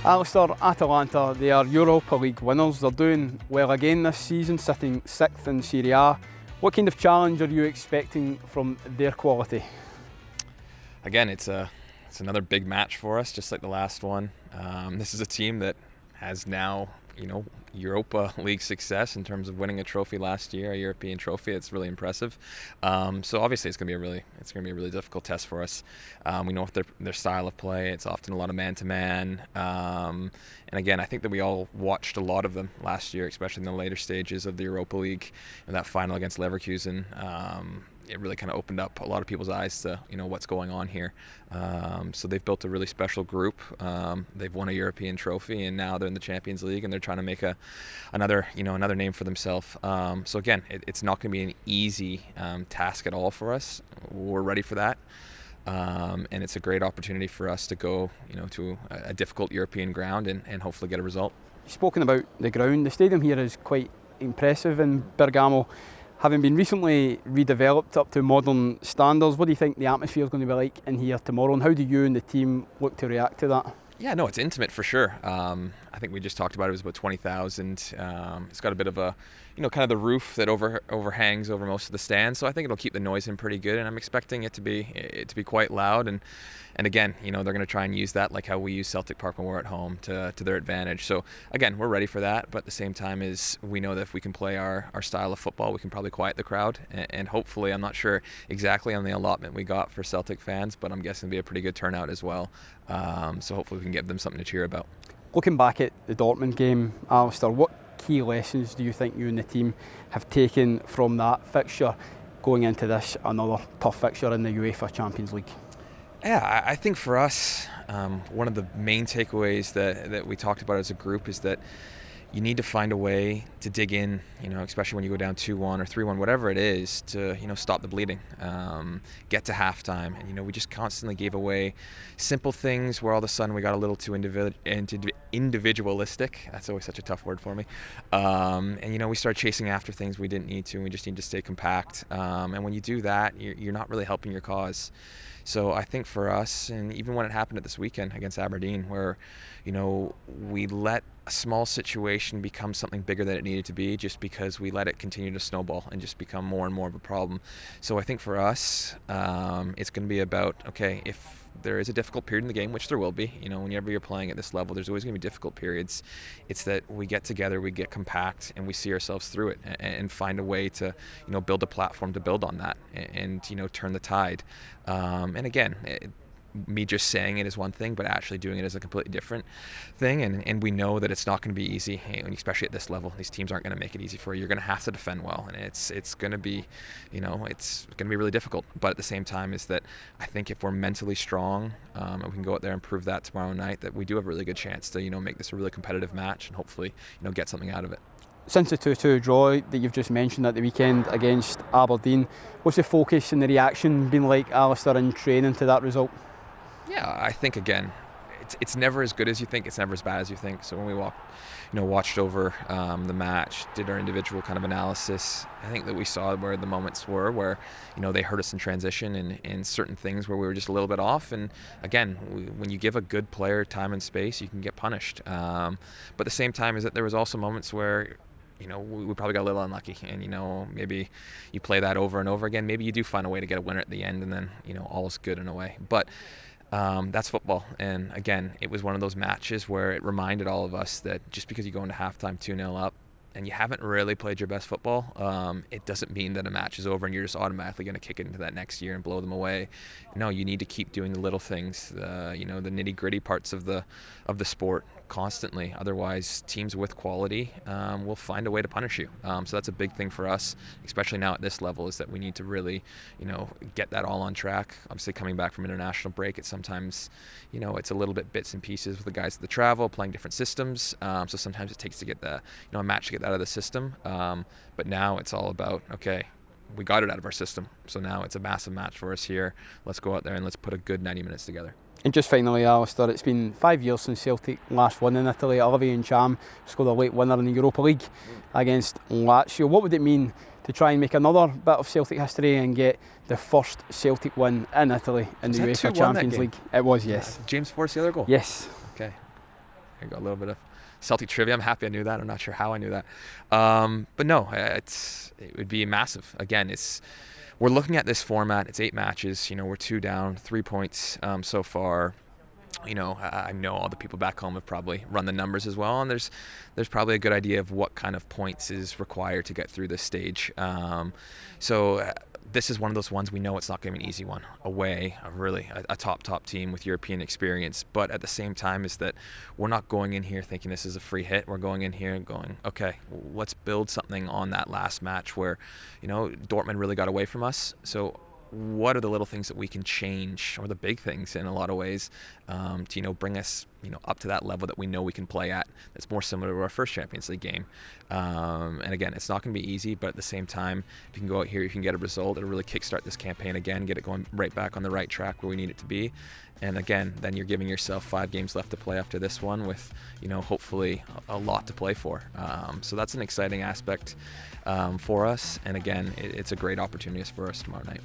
Alistair, Atalanta, they are Europa League winners. They're doing well again this season, sitting 6th in Serie A. What kind of challenge are you expecting from their quality? Again, it's another big match for us, just like the last one. This is a team that has now, Europa League success in terms of winning a trophy last year, a European trophy. It's really impressive. So obviously, it's going to be a really difficult test for us. We know their style of play. It's often a lot of man-to-man. And again, I think that we all watched a lot of them last year, especially in the later stages of the Europa League and that final against Leverkusen. It really kind of opened up a lot of people's eyes to what's going on here. So they've built a really special group. They've won a European trophy, and now they're in the Champions League, and they're trying to make another name for themselves. So again, it's not going to be an easy task at all for us. We're ready for that. And it's a great opportunity for us to go to a difficult European ground and hopefully get a result. You've spoken about the ground. The stadium here is quite impressive in Bergamo. Having been recently redeveloped up to modern standards, what do you think the atmosphere is going to be like in here tomorrow, and how do you and the team look to react to that? Yeah, no, it's intimate for sure. I think we just talked about it was about 20,000. It's got a bit of a, kind of the roof that overhangs over most of the stands, so I think it'll keep the noise in pretty good, and I'm expecting it to be quite loud. And again, they're going to try and use that like how we use Celtic Park when we're at home to their advantage. So again, we're ready for that, but at the same time we know that if we can play our style of football, we can probably quiet the crowd, and hopefully, I'm not sure exactly on the allotment we got for Celtic fans, but I'm guessing it'll be a pretty good turnout as well. So hopefully we can give them something to cheer about. Looking back at the Dortmund game, Alistair, what key lessons do you think you and the team have taken from that fixture going into this another tough fixture in the UEFA Champions League? Yeah, I think for us, one of the main takeaways that we talked about as a group is that you need to find a way to dig in, especially when you go down 2-1 or 3-1, whatever it is, to, stop the bleeding, get to halftime. And, we just constantly gave away simple things where all of a sudden we got a little too individualistic. That's always such a tough word for me. And, we started chasing after things we didn't need to, and we just need to stay compact. And when you do that, you're not really helping your cause. So I think for us, and even when it happened at this weekend against Aberdeen, where, we let a small situation become something bigger than it needed to be just because we let it continue to snowball and just become more and more of a problem. So I think for us, it's going to be about, okay, if there is a difficult period in the game, which there will be, whenever you're playing at this level, there's always going to be difficult periods. It's that we get together, we get compact, and we see ourselves through it and find a way to, build a platform to build on that and turn the tide. And again, me just saying it is one thing, but actually doing it is a completely different thing. And we know that it's not going to be easy, especially at this level. These teams aren't going to make it easy for you. You're going to have to defend well, and it's going to be, it's going to be really difficult. But at the same time, is that I think if we're mentally strong and we can go out there and prove that tomorrow night, that we do have a really good chance to, make this a really competitive match and hopefully, get something out of it. Since the 2-2 draw that you've just mentioned at the weekend against Aberdeen, what's the focus and the reaction been like, Alistair, in training to that result? Yeah, I think, again, it's never as good as you think. It's never as bad as you think. So when we watched over the match, did our individual kind of analysis, I think that we saw where the moments were where, they hurt us in transition and certain things where we were just a little bit off. And again, when you give a good player time and space, you can get punished. But at the same time is that there was also moments where, we probably got a little unlucky, and maybe you play that over and over again. Maybe you do find a way to get a winner at the end, and then all is good in a way. But that's football, and again, it was one of those matches where it reminded all of us that just because you go into halftime 2-0 up and you haven't really played your best football, it doesn't mean that a match is over and you're just automatically going to kick it into that next year and blow them away. No, you need to keep doing the little things, the nitty-gritty parts of the sport constantly. Otherwise, teams with quality will find a way to punish you. So that's a big thing for us, especially now at this level, is that we need to really, get that all on track. Obviously, coming back from international break, it's sometimes, it's a little bit bits and pieces with the guys at the travel, playing different systems. So sometimes it takes to get a match to get that out of the system. But now it's all about, okay, we got it out of our system. So now it's a massive match for us here. Let's go out there and let's put a good 90 minutes together. And just finally, Alistair, it's been 5 years since Celtic last won in Italy. Olivier Ntcham scored a late winner in the Europa League against Lazio. What would it mean to try and make another bit of Celtic history and get the first Celtic win in Italy in the UEFA Champions League? It was, yes. James Forrest, the other goal? Yes. Okay. Here we go, a little bit of Celtic trivia. I'm happy I knew that. I'm not sure how I knew that. But no, it would be massive. Again, we're looking at this format. It's 8 matches. We're 2 down, 3 points so far. I know all the people back home have probably run the numbers as well, and there's probably a good idea of what kind of points is required to get through this stage. This is one of those ones we know it's not going to be an easy one. Away, a top team with European experience, but at the same time is that we're not going in here thinking this is a free hit. We're going in here and going, okay, let's build something on that last match where, Dortmund really got away from us. So what are the little things that we can change, or the big things in a lot of ways, to bring us up to that level that we know we can play at, that's more similar to our first Champions League game. And again, it's not going to be easy, but at the same time, if you can go out here, you can get a result, it'll really kickstart this campaign again, get it going right back on the right track where we need it to be. And again, then you're giving yourself 5 games left to play after this one with, hopefully a lot to play for. So that's an exciting aspect for us. And again, it's a great opportunity for us tomorrow night.